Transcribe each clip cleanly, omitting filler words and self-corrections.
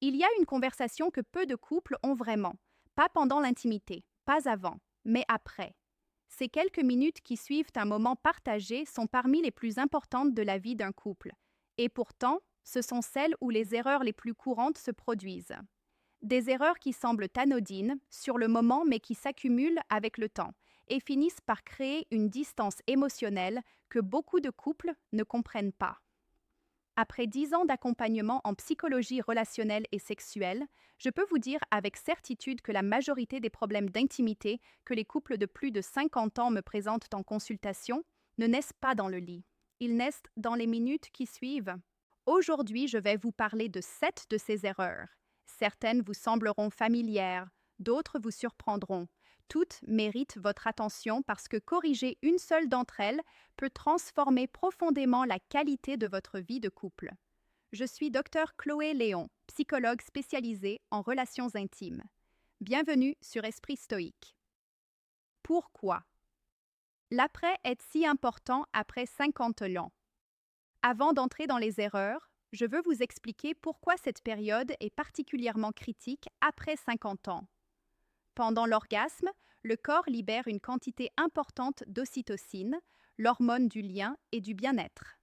Il y a une conversation que peu de couples ont vraiment. Pas pendant l'intimité, pas avant, mais après. Ces quelques minutes qui suivent un moment partagé sont parmi les plus importantes de la vie d'un couple. Et pourtant, ce sont celles où les erreurs les plus courantes se produisent. Des erreurs qui semblent anodines sur le moment mais qui s'accumulent avec le temps et finissent par créer une distance émotionnelle que beaucoup de couples ne comprennent pas. Après 10 ans d'accompagnement en psychologie relationnelle et sexuelle, je peux vous dire avec certitude que la majorité des problèmes d'intimité que les couples de plus de 50 ans me présentent en consultation ne naissent pas dans le lit. Ils naissent dans les minutes qui suivent. Aujourd'hui, je vais vous parler de 7 de ces erreurs. Certaines vous sembleront familières, d'autres vous surprendront. Toutes méritent votre attention parce que corriger une seule d'entre elles peut transformer profondément la qualité de votre vie de couple. Je suis Dr Chloé Léon, psychologue spécialisée en relations intimes. Bienvenue sur Esprit Stoïque. Pourquoi l'après est si important après 50 ans? Avant d'entrer dans les erreurs, je veux vous expliquer pourquoi cette période est particulièrement critique après 50 ans. Pendant l'orgasme, le corps libère une quantité importante d'ocytocine, l'hormone du lien et du bien-être.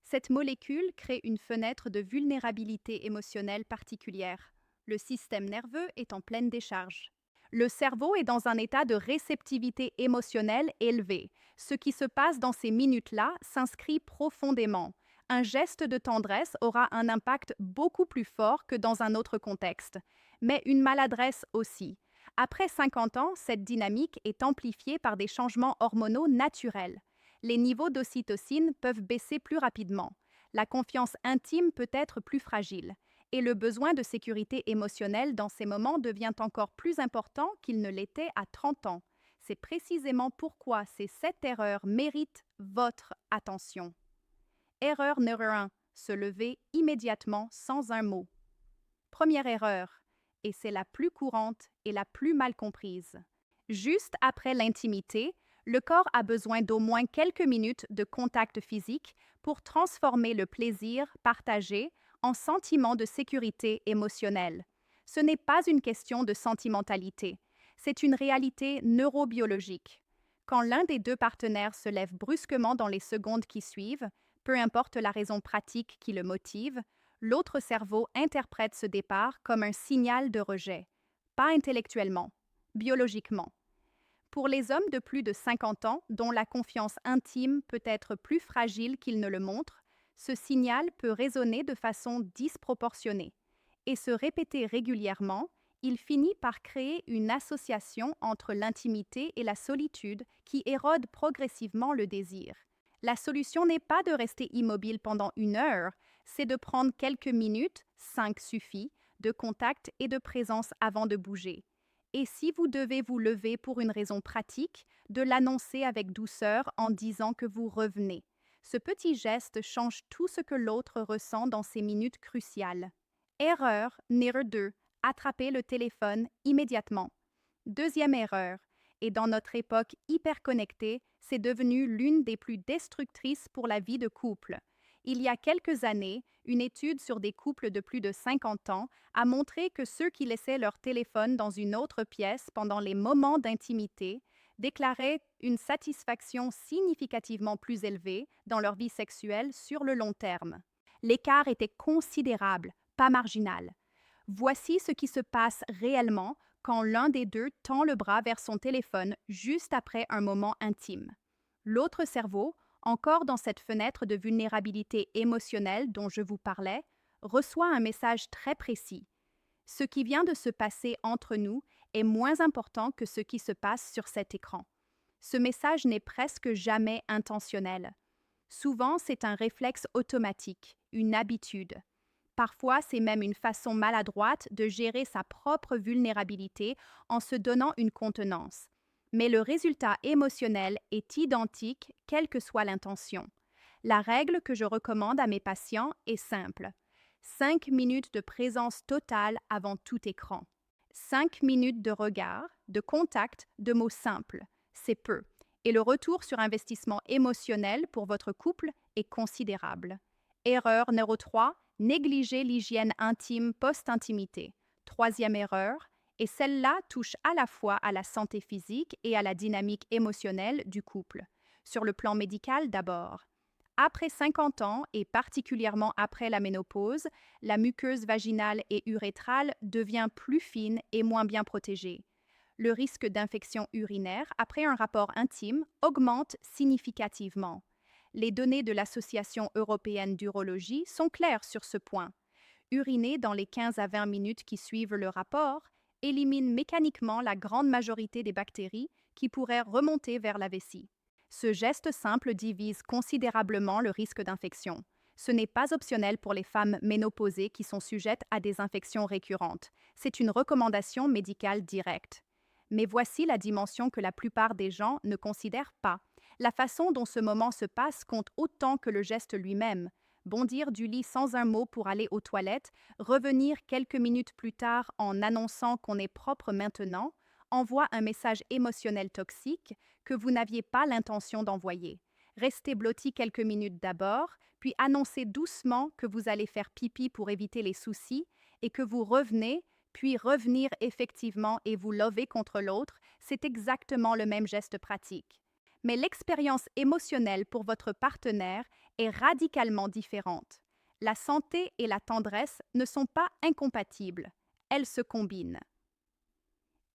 Cette molécule crée une fenêtre de vulnérabilité émotionnelle particulière. Le système nerveux est en pleine décharge. Le cerveau est dans un état de réceptivité émotionnelle élevé. Ce qui se passe dans ces minutes-là s'inscrit profondément. Un geste de tendresse aura un impact beaucoup plus fort que dans un autre contexte, mais une maladresse aussi. Après 50 ans, cette dynamique est amplifiée par des changements hormonaux naturels. Les niveaux d'ocytocine peuvent baisser plus rapidement. La confiance intime peut être plus fragile. Et le besoin de sécurité émotionnelle dans ces moments devient encore plus important qu'il ne l'était à 30 ans. C'est précisément pourquoi ces 7 erreurs méritent votre attention. Erreur numéro 1. Se lever immédiatement sans un mot. Première erreur, et c'est la plus courante et la plus mal comprise. Juste après l'intimité, le corps a besoin d'au moins quelques minutes de contact physique pour transformer le plaisir partagé en sentiment de sécurité émotionnelle. Ce n'est pas une question de sentimentalité, c'est une réalité neurobiologique. Quand l'un des deux partenaires se lève brusquement dans les secondes qui suivent, peu importe la raison pratique qui le motive, l'autre cerveau interprète ce départ comme un signal de rejet, pas intellectuellement, biologiquement. Pour les hommes de plus de 50 ans, dont la confiance intime peut être plus fragile qu'ils ne le montrent, ce signal peut résonner de façon disproportionnée. Et se répéter régulièrement, il finit par créer une association entre l'intimité et la solitude qui érode progressivement le désir. La solution n'est pas de rester immobile pendant 1 heure, c'est de prendre quelques minutes, 5 suffit, de contact et de présence avant de bouger. Et si vous devez vous lever pour une raison pratique, de l'annoncer avec douceur en disant que vous revenez. Ce petit geste change tout ce que l'autre ressent dans ces minutes cruciales. Erreur numéro 2. Attraper le téléphone immédiatement. Deuxième erreur. Et dans notre époque hyper connectée, c'est devenu l'une des plus destructrices pour la vie de couple. Il y a quelques années, une étude sur des couples de plus de 50 ans a montré que ceux qui laissaient leur téléphone dans une autre pièce pendant les moments d'intimité déclaraient une satisfaction significativement plus élevée dans leur vie sexuelle sur le long terme. L'écart était considérable, pas marginal. Voici ce qui se passe réellement quand l'un des deux tend le bras vers son téléphone juste après un moment intime. L'autre cerveau, encore dans cette fenêtre de vulnérabilité émotionnelle dont je vous parlais, reçoit un message très précis. Ce qui vient de se passer entre nous est moins important que ce qui se passe sur cet écran. Ce message n'est presque jamais intentionnel. Souvent, c'est un réflexe automatique, une habitude. Parfois, c'est même une façon maladroite de gérer sa propre vulnérabilité en se donnant une contenance. Mais le résultat émotionnel est identique, quelle que soit l'intention. La règle que je recommande à mes patients est simple. 5 minutes de présence totale avant tout écran. 5 minutes de regard, de contact, de mots simples. C'est peu. Et le retour sur investissement émotionnel pour votre couple est considérable. Erreur numéro 3, Négliger l'hygiène intime post-intimité. Troisième erreur, et celle-là touche à la fois à la santé physique et à la dynamique émotionnelle du couple. Sur le plan médical d'abord. Après 50 ans, et particulièrement après la ménopause, la muqueuse vaginale et urétrale devient plus fine et moins bien protégée. Le risque d'infection urinaire après un rapport intime augmente significativement. Les données de l'Association européenne d'urologie sont claires sur ce point. Uriner dans les 15 à 20 minutes qui suivent le rapport élimine mécaniquement la grande majorité des bactéries qui pourraient remonter vers la vessie. Ce geste simple divise considérablement le risque d'infection. Ce n'est pas optionnel pour les femmes ménopausées qui sont sujettes à des infections récurrentes. C'est une recommandation médicale directe. Mais voici la dimension que la plupart des gens ne considèrent pas. La façon dont ce moment se passe compte autant que le geste lui-même. Bondir du lit sans un mot pour aller aux toilettes, revenir quelques minutes plus tard en annonçant qu'on est propre maintenant, envoie un message émotionnel toxique que vous n'aviez pas l'intention d'envoyer. Restez blotti quelques minutes d'abord, puis annoncez doucement que vous allez faire pipi pour éviter les soucis et que vous revenez, puis revenir effectivement et vous lever contre l'autre, c'est exactement le même geste pratique. Mais l'expérience émotionnelle pour votre partenaire est radicalement différente. La santé et la tendresse ne sont pas incompatibles, elles se combinent.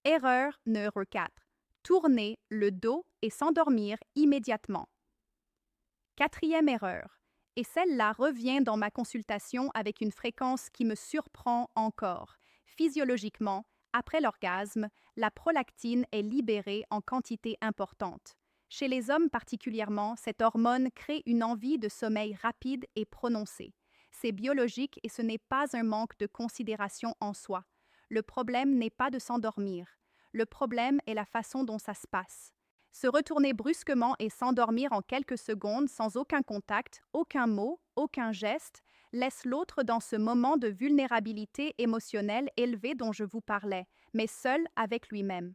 Erreur numéro 4. Tourner le dos et s'endormir immédiatement. Quatrième erreur, et celle-là revient dans ma consultation avec une fréquence qui me surprend encore. Physiologiquement, après l'orgasme, la prolactine est libérée en quantité importante. Chez les hommes particulièrement, cette hormone crée une envie de sommeil rapide et prononcée. C'est biologique et ce n'est pas un manque de considération en soi. Le problème n'est pas de s'endormir. Le problème est la façon dont ça se passe. Se retourner brusquement et s'endormir en quelques secondes sans aucun contact, aucun mot, aucun geste, laisse l'autre dans ce moment de vulnérabilité émotionnelle élevée dont je vous parlais, mais seul avec lui-même.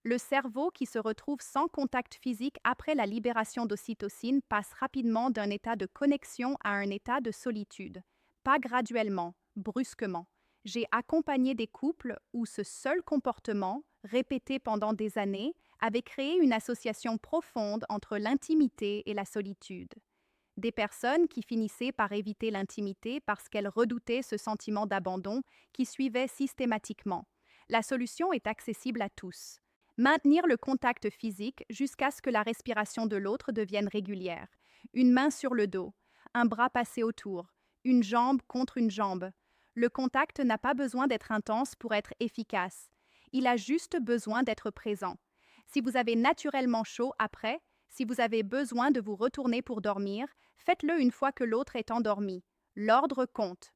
Le cerveau qui se retrouve sans contact physique après la libération d'ocytocine passe rapidement d'un état de connexion à un état de solitude. Pas graduellement, brusquement. J'ai accompagné des couples où ce seul comportement, répété pendant des années, avait créé une association profonde entre l'intimité et la solitude. Des personnes qui finissaient par éviter l'intimité parce qu'elles redoutaient ce sentiment d'abandon qui suivait systématiquement. La solution est accessible à tous. Maintenir le contact physique jusqu'à ce que la respiration de l'autre devienne régulière. Une main sur le dos, un bras passé autour, une jambe contre une jambe. Le contact n'a pas besoin d'être intense pour être efficace. Il a juste besoin d'être présent. Si vous avez naturellement chaud après, si vous avez besoin de vous retourner pour dormir, faites-le une fois que l'autre est endormi. L'ordre compte.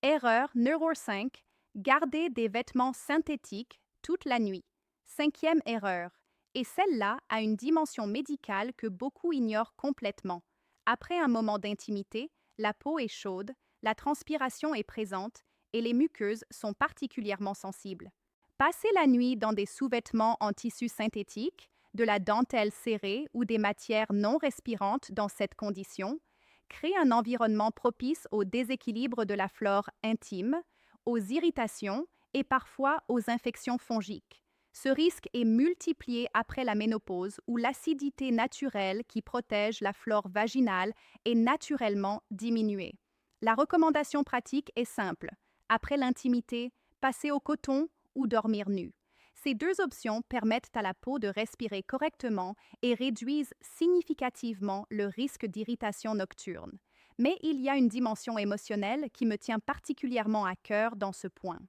Erreur numéro 5. Gardez des vêtements synthétiques toute la nuit. Cinquième erreur, et celle-là a une dimension médicale que beaucoup ignorent complètement. Après un moment d'intimité, la peau est chaude, la transpiration est présente et les muqueuses sont particulièrement sensibles. Passer la nuit dans des sous-vêtements en tissu synthétique, de la dentelle serrée ou des matières non respirantes dans cette condition, crée un environnement propice au déséquilibre de la flore intime, aux irritations et parfois aux infections fongiques. Ce risque est multiplié après la ménopause où l'acidité naturelle qui protège la flore vaginale est naturellement diminuée. La recommandation pratique est simple. Après l'intimité, passer au coton ou dormir nu. Ces deux options permettent à la peau de respirer correctement et réduisent significativement le risque d'irritation nocturne. Mais il y a une dimension émotionnelle qui me tient particulièrement à cœur dans ce point.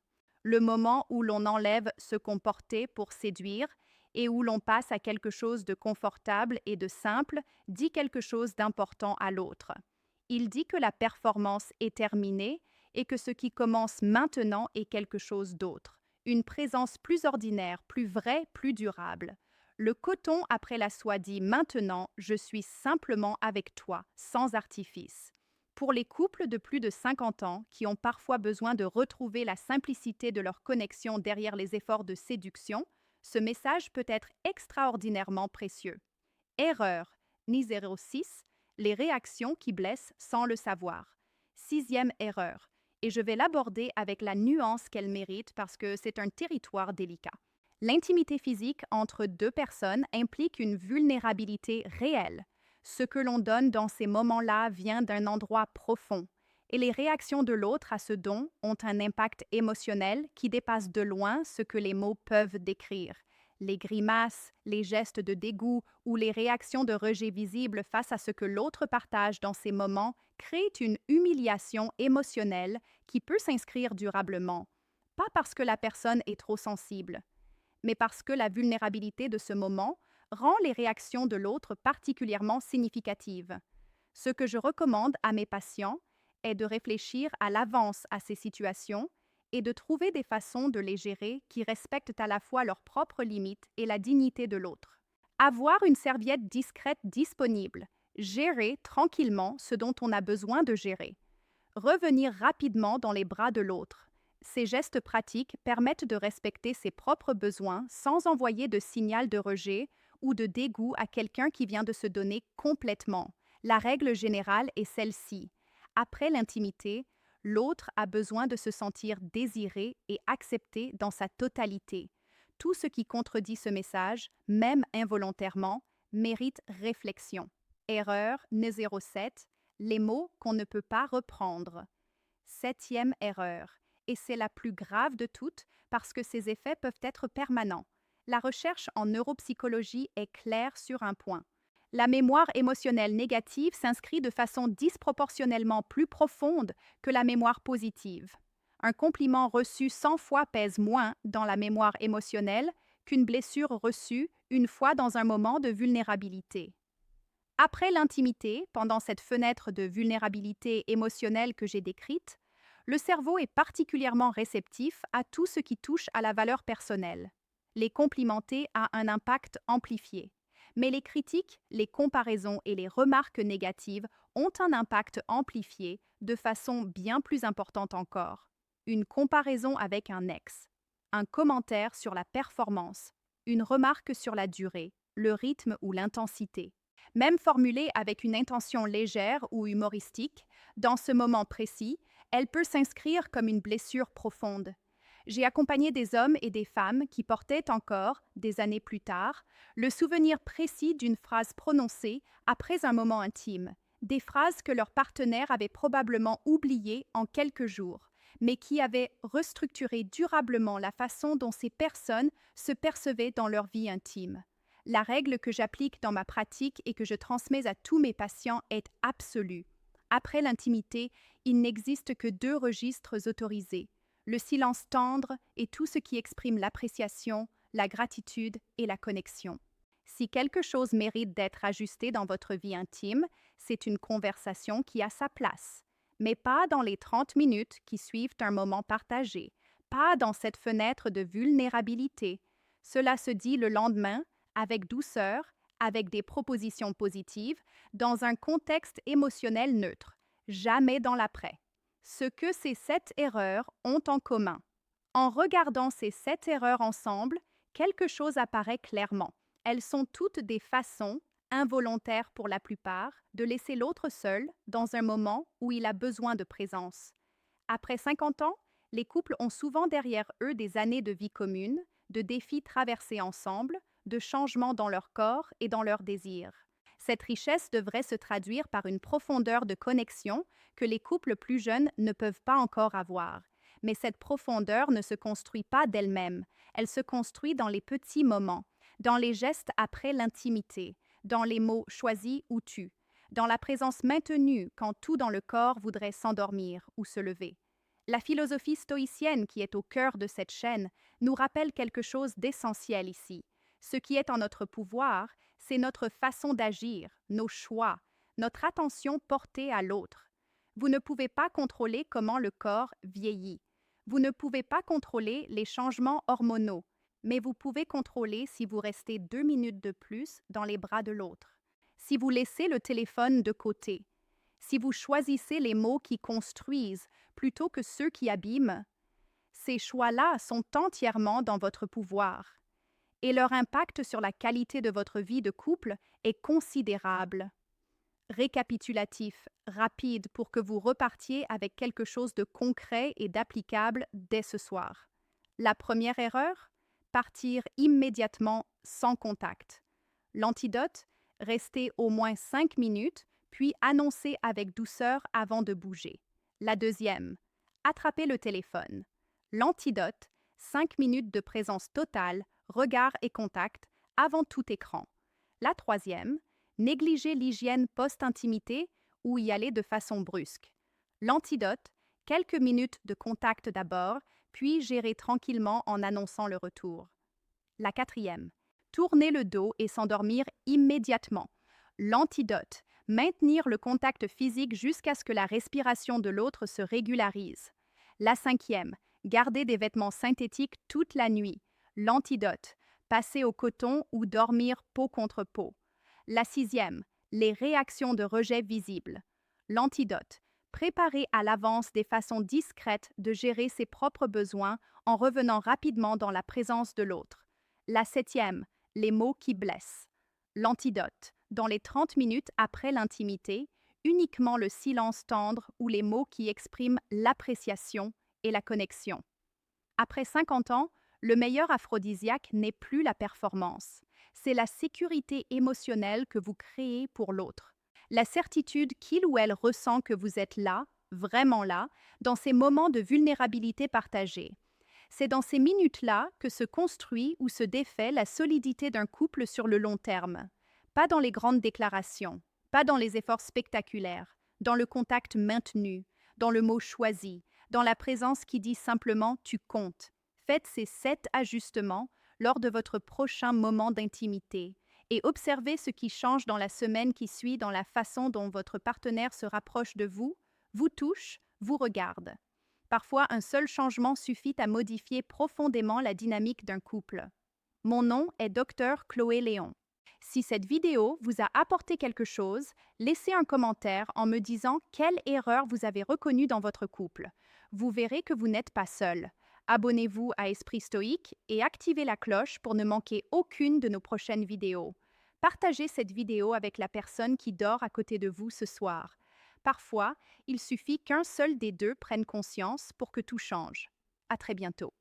Le moment où l'on enlève ce qu'on portait pour séduire et où l'on passe à quelque chose de confortable et de simple dit quelque chose d'important à l'autre. Il dit que la performance est terminée et que ce qui commence maintenant est quelque chose d'autre. Une présence plus ordinaire, plus vraie, plus durable. Le coton après la soie dit maintenant, je suis simplement avec toi, sans artifice. Pour les couples de plus de 50 ans qui ont parfois besoin de retrouver la simplicité de leur connexion derrière les efforts de séduction, ce message peut être extraordinairement précieux. Erreur, ni 06, les réactions qui blessent sans le savoir. 6e erreur, et je vais l'aborder avec la nuance qu'elle mérite parce que c'est un territoire délicat. L'intimité physique entre deux personnes implique une vulnérabilité réelle. Ce que l'on donne dans ces moments-là vient d'un endroit profond, et les réactions de l'autre à ce don ont un impact émotionnel qui dépasse de loin ce que les mots peuvent décrire. Les grimaces, les gestes de dégoût ou les réactions de rejet visibles face à ce que l'autre partage dans ces moments créent une humiliation émotionnelle qui peut s'inscrire durablement, pas parce que la personne est trop sensible, mais parce que la vulnérabilité de ce moment rend les réactions de l'autre particulièrement significatives. Ce que je recommande à mes patients est de réfléchir à l'avance à ces situations et de trouver des façons de les gérer qui respectent à la fois leurs propres limites et la dignité de l'autre. Avoir une serviette discrète disponible, gérer tranquillement ce dont on a besoin de gérer, revenir rapidement dans les bras de l'autre. Ces gestes pratiques permettent de respecter ses propres besoins sans envoyer de signal de rejet ou de dégoût à quelqu'un qui vient de se donner complètement. La règle générale est celle-ci. Après l'intimité, l'autre a besoin de se sentir désiré et accepté dans sa totalité. Tout ce qui contredit ce message, même involontairement, mérite réflexion. Erreur 07. Les mots qu'on ne peut pas reprendre. 7e erreur, et c'est la plus grave de toutes parce que ses effets peuvent être permanents. La recherche en neuropsychologie est claire sur un point. La mémoire émotionnelle négative s'inscrit de façon disproportionnellement plus profonde que la mémoire positive. Un compliment reçu 100 fois pèse moins dans la mémoire émotionnelle qu'une blessure reçue une fois dans un moment de vulnérabilité. Après l'intimité, pendant cette fenêtre de vulnérabilité émotionnelle que j'ai décrite, le cerveau est particulièrement réceptif à tout ce qui touche à la valeur personnelle. Les complimenter a un impact amplifié. Mais les critiques, les comparaisons et les remarques négatives ont un impact amplifié de façon bien plus importante encore. Une comparaison avec un ex, un commentaire sur la performance, une remarque sur la durée, le rythme ou l'intensité. Même formulée avec une intention légère ou humoristique, dans ce moment précis, elle peut s'inscrire comme une blessure profonde. J'ai accompagné des hommes et des femmes qui portaient encore, des années plus tard, le souvenir précis d'une phrase prononcée après un moment intime, des phrases que leur partenaire avait probablement oubliées en quelques jours, mais qui avaient restructuré durablement la façon dont ces personnes se percevaient dans leur vie intime. La règle que j'applique dans ma pratique et que je transmets à tous mes patients est absolue. Après l'intimité, il n'existe que deux registres autorisés: le silence tendre et tout ce qui exprime l'appréciation, la gratitude et la connexion. Si quelque chose mérite d'être ajusté dans votre vie intime, c'est une conversation qui a sa place, mais pas dans les 30 minutes qui suivent un moment partagé, pas dans cette fenêtre de vulnérabilité. Cela se dit le lendemain, avec douceur, avec des propositions positives, dans un contexte émotionnel neutre, jamais dans l'après. Ce que ces 7 erreurs ont en commun. En regardant ces 7 erreurs ensemble, quelque chose apparaît clairement. Elles sont toutes des façons, involontaires pour la plupart, de laisser l'autre seul dans un moment où il a besoin de présence. Après 50 ans, les couples ont souvent derrière eux des années de vie commune, de défis traversés ensemble, de changements dans leur corps et dans leurs désirs. Cette richesse devrait se traduire par une profondeur de connexion que les couples plus jeunes ne peuvent pas encore avoir. Mais cette profondeur ne se construit pas d'elle-même. Elle se construit dans les petits moments, dans les gestes après l'intimité, dans les mots choisis ou tus, dans la présence maintenue quand tout dans le corps voudrait s'endormir ou se lever. La philosophie stoïcienne qui est au cœur de cette chaîne nous rappelle quelque chose d'essentiel ici. Ce qui est en notre pouvoir, c'est notre façon d'agir, nos choix, notre attention portée à l'autre. Vous ne pouvez pas contrôler comment le corps vieillit. Vous ne pouvez pas contrôler les changements hormonaux, mais vous pouvez contrôler si vous restez 2 minutes de plus dans les bras de l'autre, si vous laissez le téléphone de côté, si vous choisissez les mots qui construisent plutôt que ceux qui abîment. Ces choix-là sont entièrement dans votre pouvoir. Et leur impact sur la qualité de votre vie de couple est considérable. Récapitulatif, rapide pour que vous repartiez avec quelque chose de concret et d'applicable dès ce soir. La première erreur? Partir immédiatement sans contact. L'antidote? Rester au moins 5 minutes, puis annoncer avec douceur avant de bouger. La deuxième? Attraper le téléphone. L'antidote? 5 minutes de présence totale, regard et contact, avant tout écran. La troisième? Négliger l'hygiène post-intimité ou y aller de façon brusque. L'antidote? Quelques minutes de contact d'abord, puis gérer tranquillement en annonçant le retour. La quatrième? Tourner le dos et s'endormir immédiatement. L'antidote? Maintenir le contact physique jusqu'à ce que la respiration de l'autre se régularise. La cinquième? Garder des vêtements synthétiques toute la nuit. L'antidote? Passer au coton ou dormir peau contre peau. La sixième? Les réactions de rejet visibles. L'antidote? Préparer à l'avance des façons discrètes de gérer ses propres besoins en revenant rapidement dans la présence de l'autre. La septième? Les mots qui blessent. L'antidote? Dans les 30 minutes après l'intimité, uniquement le silence tendre ou les mots qui expriment l'appréciation et la connexion. Après 50 ans, le meilleur aphrodisiaque n'est plus la performance. C'est la sécurité émotionnelle que vous créez pour l'autre. La certitude qu'il ou elle ressent que vous êtes là, vraiment là, dans ces moments de vulnérabilité partagée. C'est dans ces minutes-là que se construit ou se défait la solidité d'un couple sur le long terme. Pas dans les grandes déclarations, pas dans les efforts spectaculaires, dans le contact maintenu, dans le mot choisi, dans la présence qui dit simplement « tu comptes ». Faites ces 7 ajustements lors de votre prochain moment d'intimité et observez ce qui change dans la semaine qui suit dans la façon dont votre partenaire se rapproche de vous touche, vous regarde. Parfois, un seul changement suffit à modifier profondément la dynamique d'un couple. Mon nom est Dr Chloé Léon. Si cette vidéo vous a apporté quelque chose, laissez un commentaire en me disant quelle erreur vous avez reconnue dans votre couple. Vous verrez que vous n'êtes pas seul. Abonnez-vous à Esprit Stoïque et activez la cloche pour ne manquer aucune de nos prochaines vidéos. Partagez cette vidéo avec la personne qui dort à côté de vous ce soir. Parfois, il suffit qu'un seul des deux prenne conscience pour que tout change. À très bientôt.